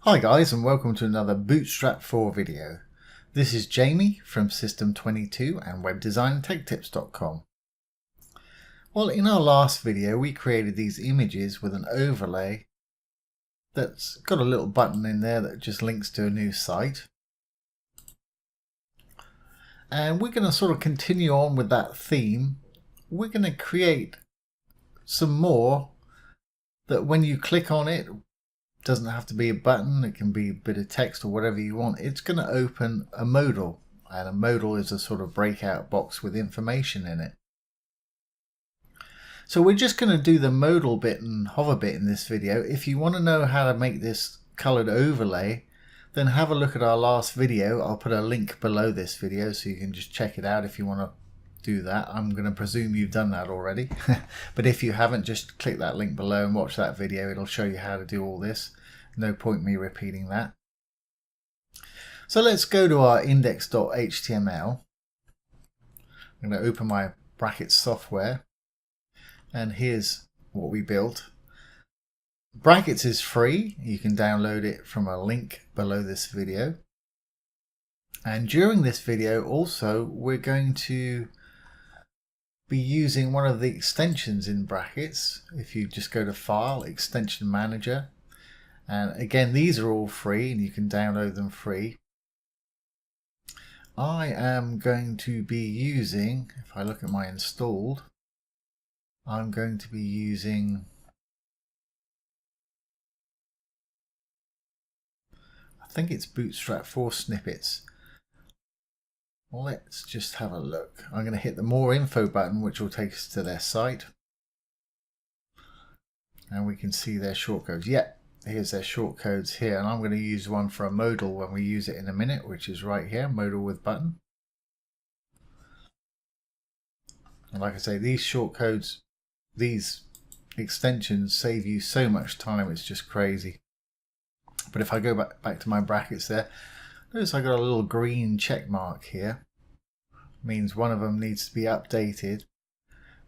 Hi guys, and welcome to another Bootstrap 4 video. This is Jamie from System22 and webdesignandtechtips.com. Well, in our last video we created these images with an overlay that's got a little button in there that just links to a new site. And we're going to sort of continue on with that theme. We're going to create some more that when you click on it, doesn't have to be a button, it can be a bit of text or whatever you want. It's going to open a modal, and a modal is a sort of breakout box with information in it. So we're just going to do the modal bit and hover bit in this video. If you want to know how to make this colored overlay, then have a look at our last video. I'll put a link below this video so you can just check it out if you want to do that. I'm going to presume you've done that already. But if you haven't, just click that link below and watch that video. It'll show you how to do all this. No point me repeating that. So let's go to our index.html. I'm going to open my brackets software, and here's what we built. Brackets is free. You can download it from a link below this video. And during this video also we're going to be using one of the extensions in brackets. If you just go to File, Extension Manager, and again these are all free and you can download them free. I am going to be using, if I look at my installed, I'm going to be using, I think it's Bootstrap 4 snippets. Well, let's just have a look. I'm going to hit the more info button, which will take us to their site. And we can see their shortcodes. Yeah, here's their shortcodes here. And I'm going to use one for a modal when we use it in a minute, which is right here, modal with button. And like I say, these shortcodes, these extensions save you so much time, it's just crazy. But if I go back to my brackets there, notice I got a little green check mark here. Means one of them needs to be updated.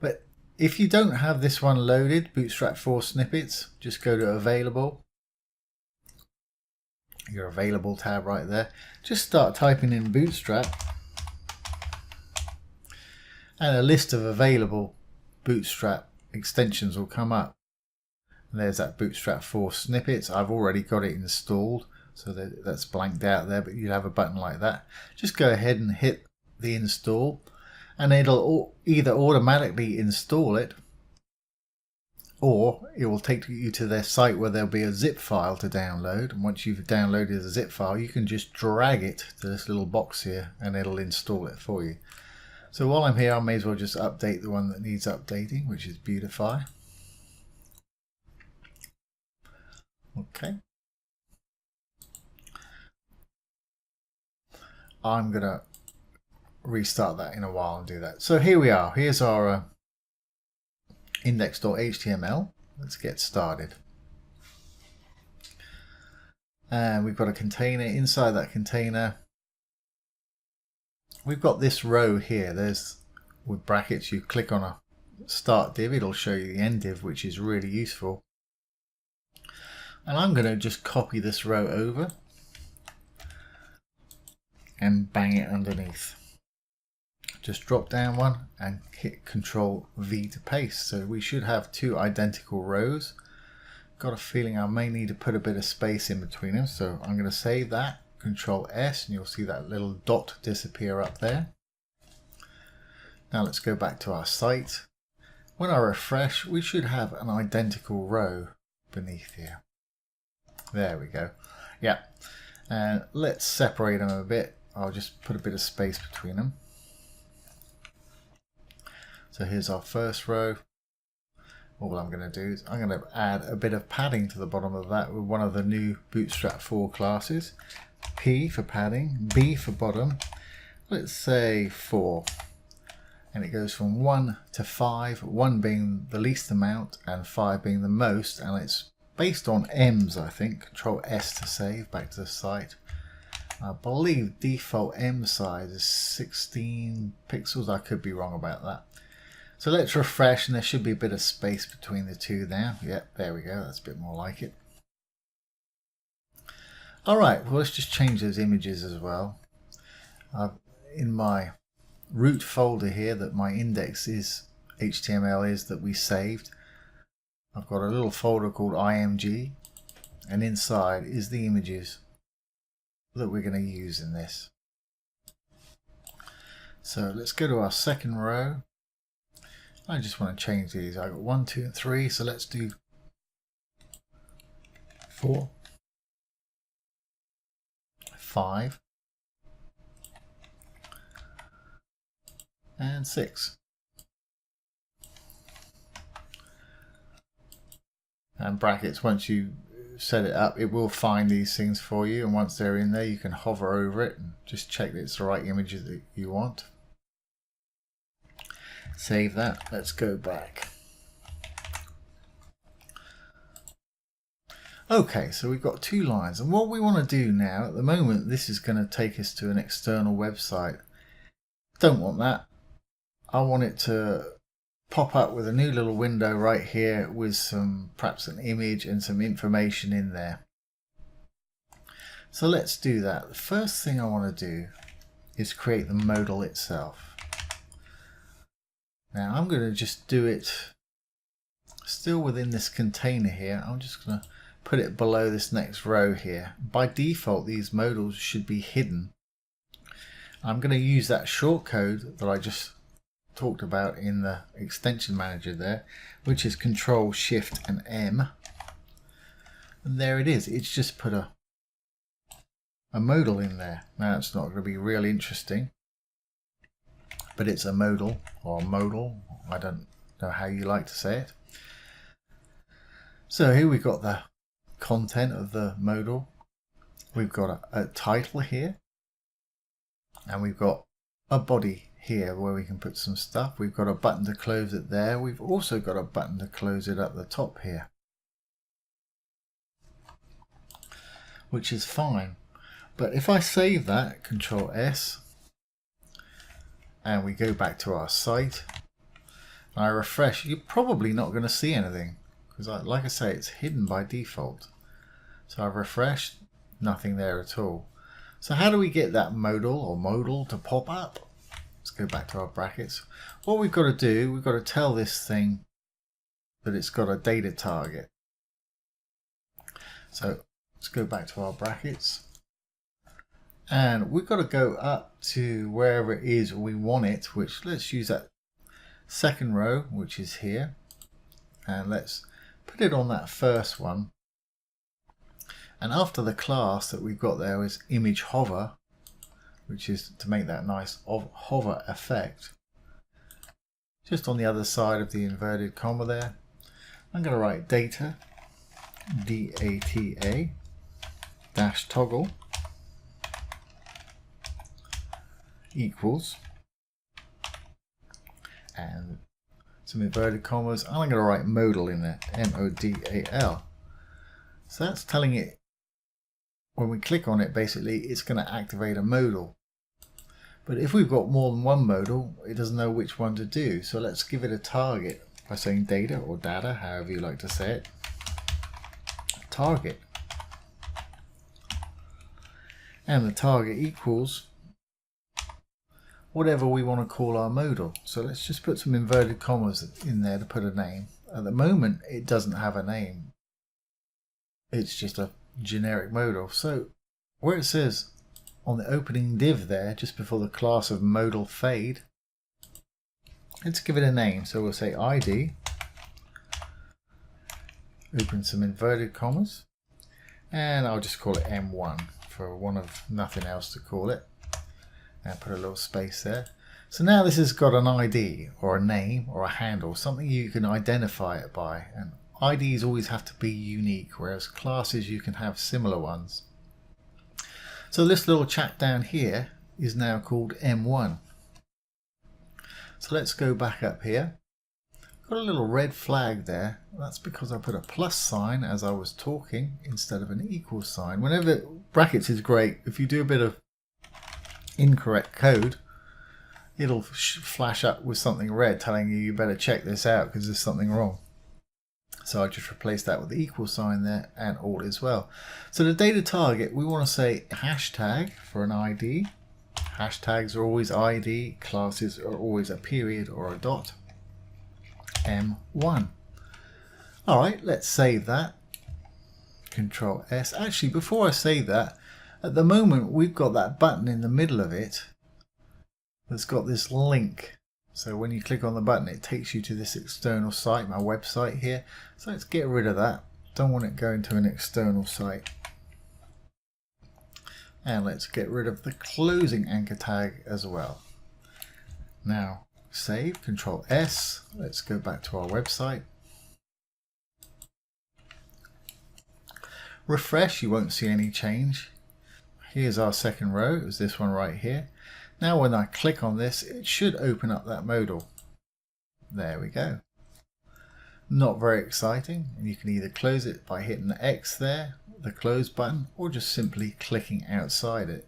But if you don't have this one loaded, Bootstrap 4 snippets, just go to Available. Your Available tab right there. Just start typing in Bootstrap, and a list of available Bootstrap extensions will come up. And there's that Bootstrap 4 snippets. I've already got it installed, so that's blanked out there, but you'll have a button like that. Just go ahead and hit the install, and it'll either automatically install it, or it will take you to their site where there'll be a zip file to download. And once you've downloaded the zip file, you can just drag it to this little box here and it'll install it for you. So while I'm here, I may as well just update the one that needs updating, which is Beautify. Okay. I'm going to restart that in a while and do that. So here we are. Here's our index.html. Let's get started. And we've got a container. Inside that container, we've got this row here. There's, with brackets, you click on a start div, it'll show you the end div, which is really useful. And I'm going to just copy this row over and bang it underneath. Just drop down one and hit Control V to paste. So we should have two identical rows. Got a feeling I may need to put a bit of space in between them, so I'm going to save that. Control S, and you'll see that little dot disappear up there. Now let's go back to our site. When I refresh, we should have an identical row beneath here. There we go. Yeah, and let's separate them a bit. I'll just put a bit of space between them. So here's our first row. All I'm going to do is I'm going to add a bit of padding to the bottom of that with one of the new Bootstrap 4 classes. P for padding, B for bottom. Let's say 4. And it goes from 1 to 5, 1 being the least amount and 5 being the most. And it's based on M's, I think. Control S to save, back to the site. I believe default M size is 16 pixels. I could be wrong about that. So let's refresh, and there should be a bit of space between the two now. Yep, there we go. That's a bit more like it. Alright, well let's just change those images as well. In my root folder here that my index is HTML is that we saved, I've got a little folder called img, and inside is the images that we're going to use in this. So let's go to our second row. I just want to change these. I've got 1, 2, and 3, so let's do 4, 5, and 6. And brackets, once you set it up, it will find these things for you, and once they're in there you can hover over it and just check that it's the right images that you want. Save that. Let's go back. Okay, so we've got 2 lines, and what we want to do now, at the moment this is going to take us to an external website. Don't want that. I want it to pop up with a new little window right here with perhaps an image and some information in there. So let's do that. The first thing I want to do is create the modal itself. Now I'm going to just do it still within this container here. I'm just going to put it below this next row here. By default these modals should be hidden. I'm going to use that shortcode that I just talked about in the extension manager there, which is Control Shift and M, and there it is. It's just put a modal in there. Now it's not going to be real interesting, but it's a modal or modal, I don't know how you like to say it. So here we've got the content of the modal. We've got a title here, and we've got a body here where we can put some stuff. We've got a button to close it there. We've also got a button to close it at the top here, which is fine. But if I save that, Control S, and we go back to our site, and I refresh, you're probably not going to see anything because, like I say, it's hidden by default. So I've refreshed, nothing there at all. So how do we get that modal or modal to pop up? Let's go back to our brackets. What we've got to do, we've got to tell this thing that it's got a data target. So let's go back to our brackets, and we've got to go up to wherever it is we want it, which let's use that second row, which is here, and let's put it on that first one. And after the class that we've got there is image hover, which is to make that nice hover effect. Just on the other side of the inverted comma there, I'm going to write data, D-A-T-A, dash toggle, equals, and some inverted commas, and I'm going to write modal in there, M-O-D-A-L. So that's telling it, when we click on it, basically it's going to activate a modal. But if we've got more than one modal, it doesn't know which one to do. So let's give it a target by saying data or data, however you like to say it. Target. And the target equals whatever we want to call our modal. So let's just put some inverted commas in there to put a name. At the moment, it doesn't have a name. It's just a generic modal. So where it says on the opening div there, just before the class of modal fade, let's give it a name. So we'll say ID, open some inverted commas, and I'll just call it M1 for want of nothing else to call it, and put a little space there. So now this has got an ID or a name or a handle, something you can identify it by, and IDs always have to be unique, whereas classes you can have similar ones. So this little chat down here is now called M1. So let's go back up here. Got a little red flag there. That's because I put a plus sign as I was talking instead of an equal sign. Whenever brackets is great, if you do a bit of incorrect code, it'll flash up with something red telling you better check this out because there's something wrong. So I just replace that with the equal sign there, and all is well. So the data target, we want to say hashtag for an ID. Hashtags are always ID, classes are always a period or a dot. M1. All right, let's save that. Control S. Actually, before I save that, at the moment we've got that button in the middle of it that's got this link. So when you click on the button, it takes you to this external site, my website here. So let's get rid of that. Don't want it going to an external site. And let's get rid of the closing anchor tag as well. Now save, Control S. Let's go back to our website. Refresh, you won't see any change. Here's our second row, it was this one right here. Now when I click on this, it should open up that modal. There we go. Not very exciting, and you can either close it by hitting the X there, the close button, or just simply clicking outside it.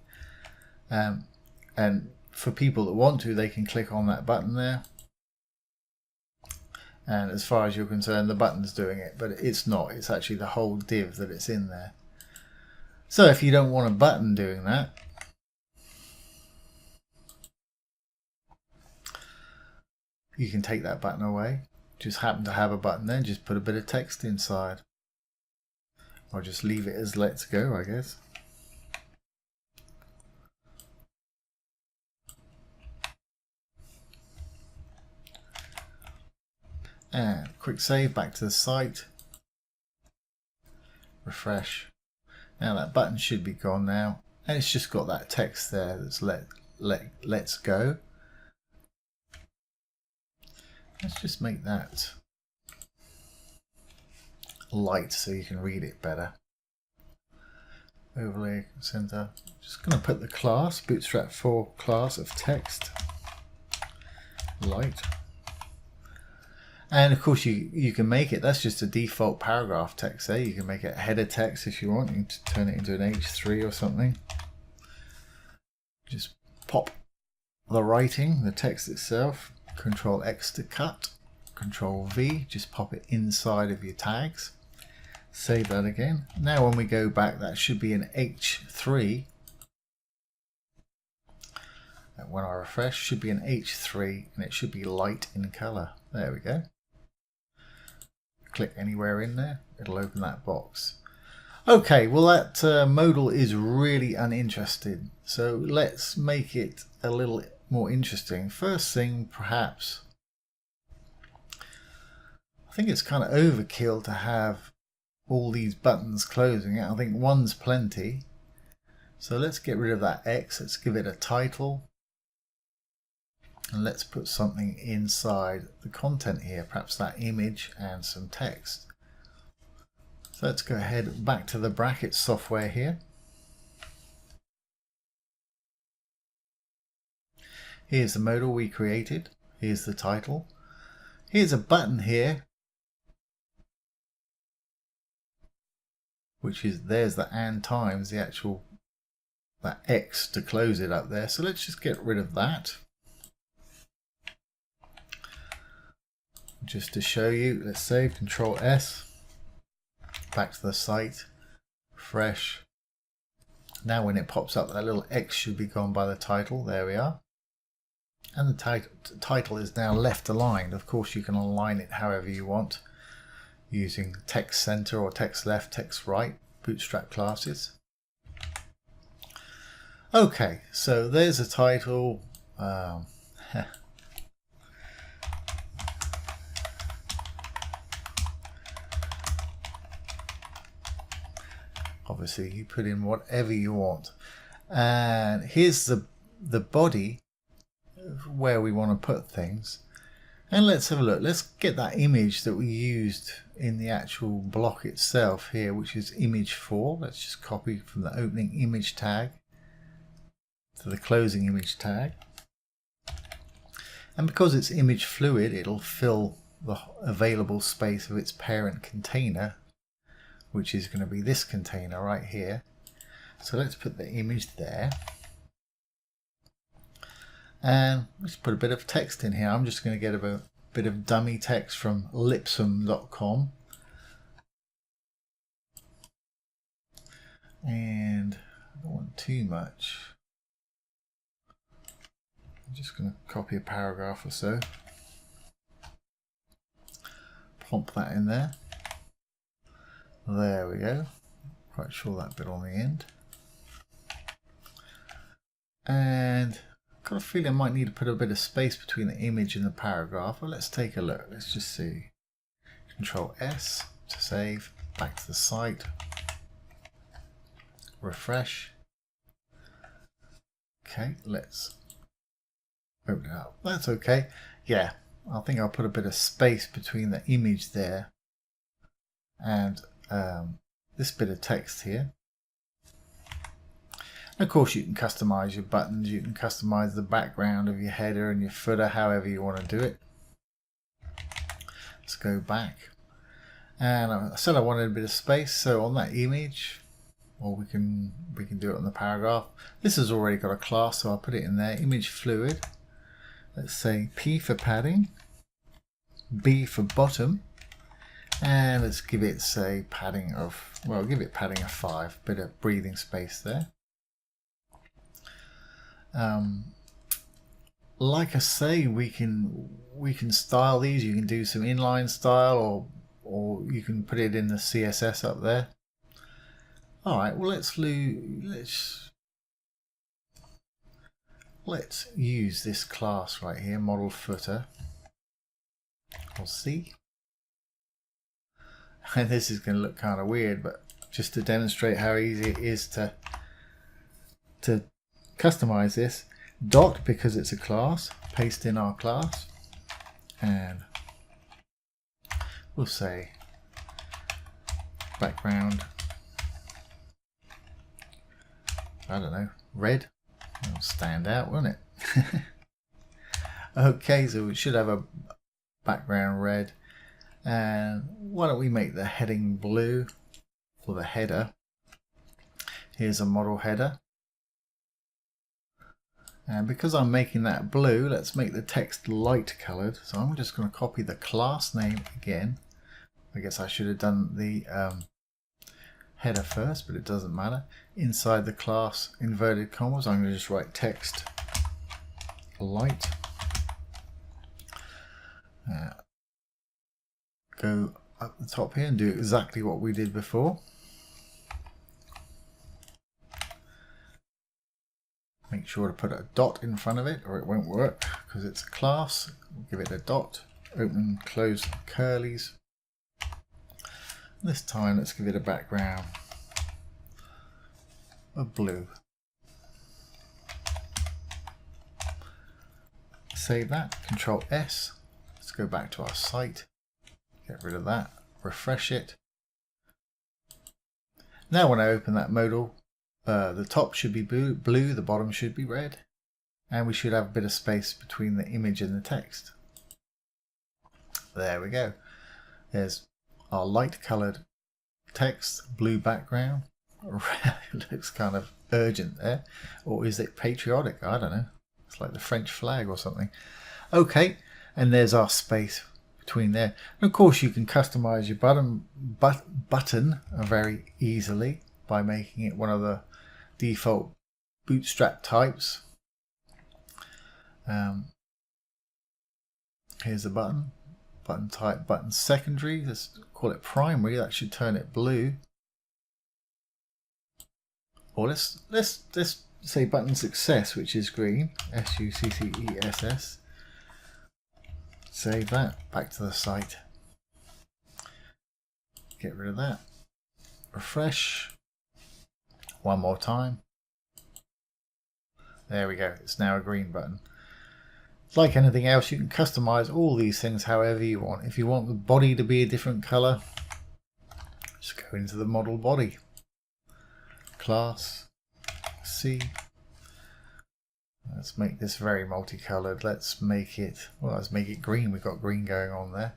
And for people that want to, they can click on that button there. And as far as you're concerned, the button's doing it, but it's not. It's actually the whole div that it's in there. So if you don't want a button doing that, you can take that button away. Just happen to have a button there, just put a bit of text inside. Or just leave it as let's go, I guess. And quick save, back to the site. Refresh. Now that button should be gone now. And it's just got that text there that's let's go. Let's just make that light so you can read it better. Overlay center. Just going to put the class, Bootstrap 4 class of text, light. And of course you can make it, that's just a default paragraph text there. You can make it header text if you want. You can turn it into an H3 or something. Just pop the writing, the text itself. Control X to cut, Control V, just pop it inside of your tags. Save that again. Now when we go back, that should be an H3. And when I refresh, should be an H3, and it should be light in color. There we go. Click anywhere in there, it'll open that box. Okay, well that modal is really uninteresting. So let's make it a little more interesting. First thing, perhaps, I think it's kind of overkill to have all these buttons closing. I think one's plenty. So let's get rid of that X. Let's give it a title. And let's put something inside the content here, perhaps that image and some text. So let's go ahead back to the bracket software here. Here's the modal we created. Here's the title. Here's a button here, which is, there's the and times the actual, that X to close it up there. So let's just get rid of that. Just to show you, let's save, Control S, back to the site, refresh. Now when it pops up, that little X should be gone by the title. There we are. And the title is now left aligned. Of course, you can align it however you want using text center or text left, text right, Bootstrap classes. Okay, so there's a title. Obviously, you put in whatever you want. And here's the body where we want to put things. And let's have a look. Let's get that image that we used in the actual block itself here, which is image 4. Let's just copy from the opening image tag to the closing image tag. And because it's image fluid, it'll fill the available space of its parent container, which is going to be this container right here. So let's put the image there. And let's put a bit of text in here. I'm just going to get a bit of dummy text from lipsum.com. and I don't want too much. I'm just going to copy a paragraph or so. Plonk that in there. There we go. Quite sure that bit on the end. And I've got a feeling I might need to put a bit of space between the image and the paragraph. Well, let's take a look. Let's just see. Control S to save. Back to the site. Refresh. Okay, let's open it up. That's okay. Yeah, I think I'll put a bit of space between the image there and this bit of text here. And of course you can customize your buttons, you can customize the background of your header and your footer however you want to do it. Let's go back. And I said I wanted a bit of space, so on that image, or we can do it on the paragraph. This has already got a class, so I'll put it in there. Image fluid. Let's say P for padding, B for bottom, and let's give it, say, padding of, well, give it padding of 5, bit of breathing space there. Like I say, we can style these. You can do some inline style, or you can put it in the CSS up there. All right, well let's use this class right here, model footer. We'll see. And this is going to look kind of weird, but just to demonstrate how easy it is to customize this, dot, because it's a class, paste in our class, and we'll say background, I don't know, red. It'll stand out, won't it? Okay, so we should have a background red, and why don't we make the heading blue for the header. Here's a model header, and because I'm making that blue, let's make the text light colored. So I'm just going to copy the class name again. I guess I should have done the header first, but it doesn't matter. Inside the class, inverted commas, I'm going to just write text light. Go up the top here and do exactly what we did before. Make sure to put a dot in front of it or it won't work because it's a class. We'll give it a dot, open and close curlies. This time let's give it a background of blue. Save that, Control S. Let's go back to our site. Get rid of that, refresh it. Now when I open that modal, the top should be blue, the bottom should be red, and we should have a bit of space between the image and the text. There we go. There's our light coloured text, blue background. It looks kind of urgent there, or is it patriotic? I don't know. It's like the French flag or something. Okay, and there's our space between there. And of course you can customize your button very easily by making it one of the default Bootstrap types. Here's the button type, button secondary. Let's call it primary. That should turn it blue. Or let's say button success, which is green, SUCCESS. Save that, back to the site. Get rid of that. Refresh. One more time. There we go. It's now a green button. Like anything else, you can customize all these things however you want. If you want the body to be a different color, just go into the model body. Class C. Let's make this very multicolored. Let's make it green. We've got green going on there.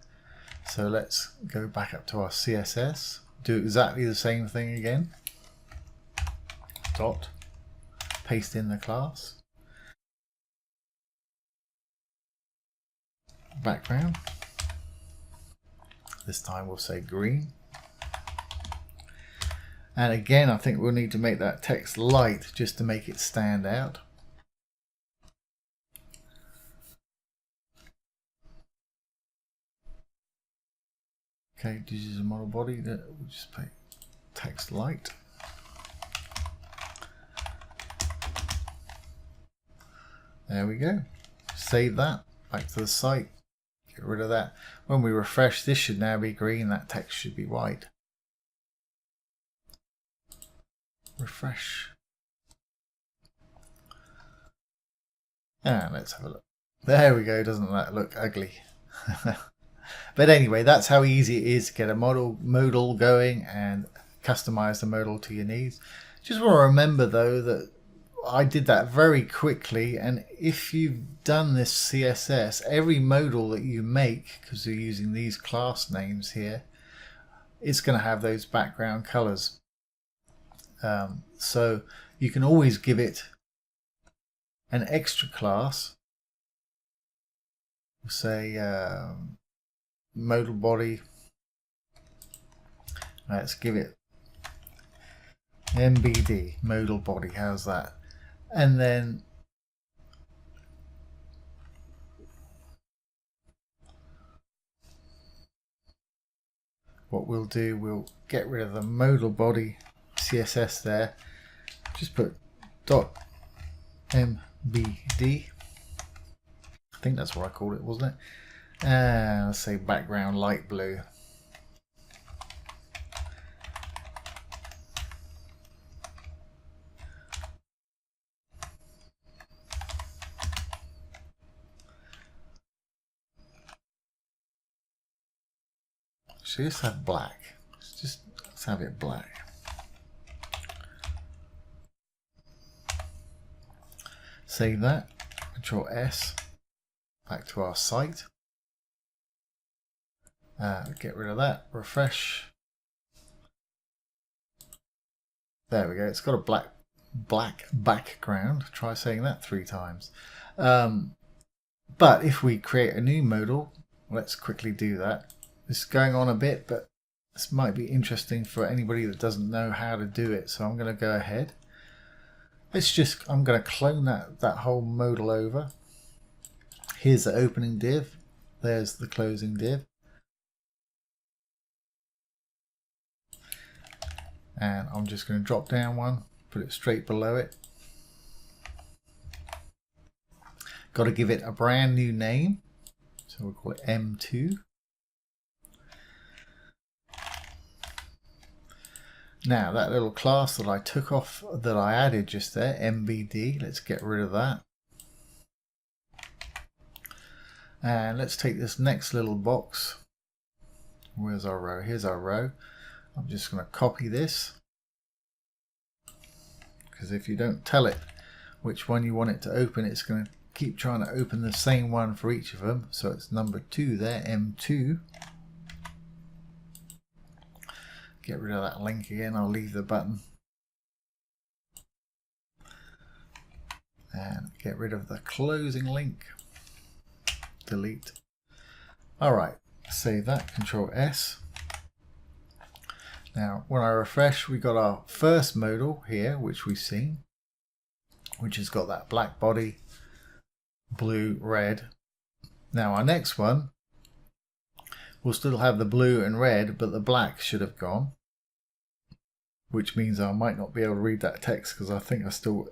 So let's go back up to our CSS. Do exactly the same thing again. Dot. Paste in the class. Background. This time we'll say green. And again, I think we'll need to make that text light just to make it stand out. Okay, this is a model body. We'll just put text light. There we go. Save that. Back to the site. Get rid of that. When we refresh, this should now be green. That text should be white. Refresh. And let's have a look. There we go. Doesn't that look ugly? But anyway, that's how easy it is to get a modal going and customize the modal to your needs. Just want to remember though that I did that very quickly, and if you've done this CSS, every modal that you make, because you're using these class names here, it's going to have those background colors. So you can always give it an extra class. We'll say modal body. Let's give it MBD, modal body. How's that? And then what we'll do, we'll get rid of the modal body CSS there. Just put .mbd. I think that's what I called it, wasn't it? And let's say background light blue. So let's have black. Let's have it black. Save that. Control S. Back to our site. Get rid of that. Refresh. There we go. It's got a black background. Try saying that 3 times. But if we create a new modal, let's quickly do that. This is going on a bit, but this might be interesting for anybody that doesn't know how to do it. So I'm going to go ahead. I'm going to clone that whole modal over. Here's the opening div. There's the closing div. And I'm just going to drop down one, put it straight below it. Got to give it a brand new name. So we'll call it M2. Now that little class that I took off, that I added just there, MBD, let's get rid of that. And let's take this next little box. Where's our row? Here's our row. I'm just going to copy this, because if you don't tell it which one you want it to open, it's going to keep trying to open the same one for each of them. So it's number 2 there, M2. Get rid of that link again. I'll leave the button. And get rid of the closing link. Delete. Alright, save that. Control S. Now, when I refresh, we got our first modal here, which we've seen, which has got that black body, blue, red. Now, our next one will still have the blue and red, but the black should have gone, which means I might not be able to read that text because I think I still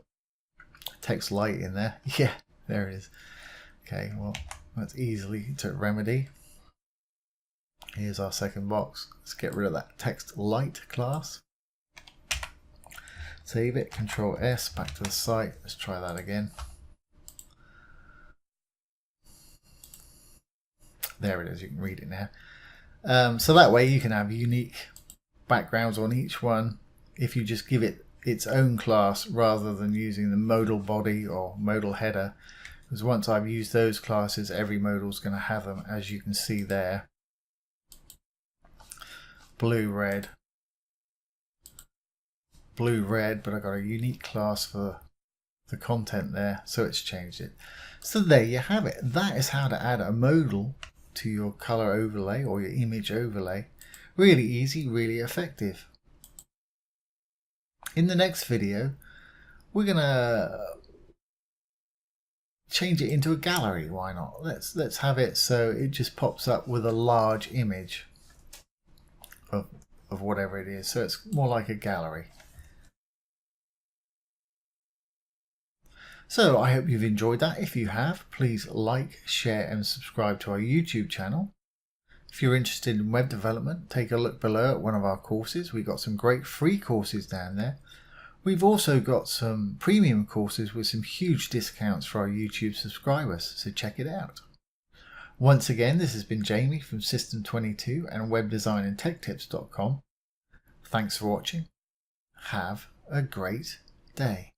text light in there. Yeah, there it is. Okay, well, that's easily to remedy. Here's our second box. Let's get rid of that text light class. Save it, Control S, back to the site. Let's try that again. There it is, you can read it now. So that way you can have unique backgrounds on each one if you just give it its own class rather than using the modal body or modal header. Because once I've used those classes, every modal is going to have them, as you can see there. Blue, red, but I got a unique class for the content there, so it's changed it. So there you have it. That is how to add a modal to your color overlay or your image overlay. Really easy, really effective. In the next video, we're going to change it into a gallery. Why not? Let's have it so it just pops up with a large image of whatever it is. So it's more like a gallery. So I hope you've enjoyed that. If you have, please like, share and subscribe to our YouTube channel. If you're interested in web development, take a look below at one of our courses. We've got some great free courses down there. We've also got some premium courses with some huge discounts for our YouTube subscribers, so check it out. Once again, this has been Jamie from System22 and webdesignandtechtips.com. Thanks for watching. Have a great day.